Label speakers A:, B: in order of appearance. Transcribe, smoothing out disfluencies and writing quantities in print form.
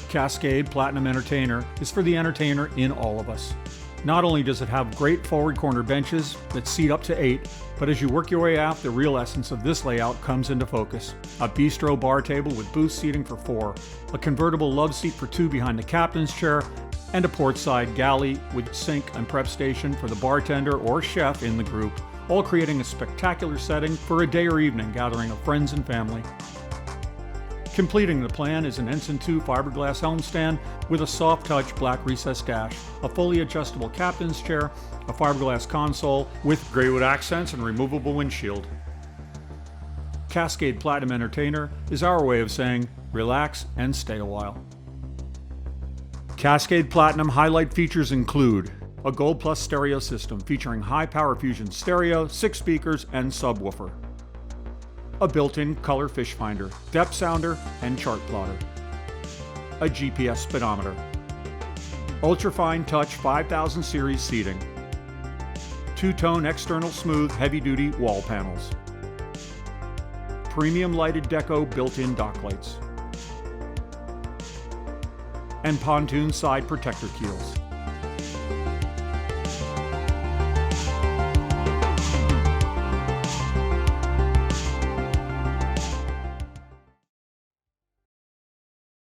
A: Cascade Platinum Entertainer is for the entertainer in all of us. Not only does it have great forward corner benches that seat up to 8, but as you work your way out, the real essence of this layout comes into focus. A bistro bar table with booth seating for 4, a convertible love seat for 2 behind the captain's chair, and a portside galley with sink and prep station for the bartender or chef in the group, all creating a spectacular setting for a day or evening gathering of friends and family. Completing the plan is an Ensign 2 fiberglass helm stand with a soft-touch black recessed dash, a fully adjustable captain's chair, a fiberglass console with graywood accents and removable windshield. Cascade Platinum Entertainer is our way of saying, relax and stay a while. Cascade Platinum highlight features include a Gold Plus stereo system featuring high-power fusion stereo, 6 speakers, and subwoofer. A built-in color fish finder, depth sounder, and chart plotter. A GPS speedometer. Ultrafine touch 5000 series seating. 2-tone external smooth heavy-duty wall panels. Premium lighted deco built-in dock lights. And pontoon side protector keels.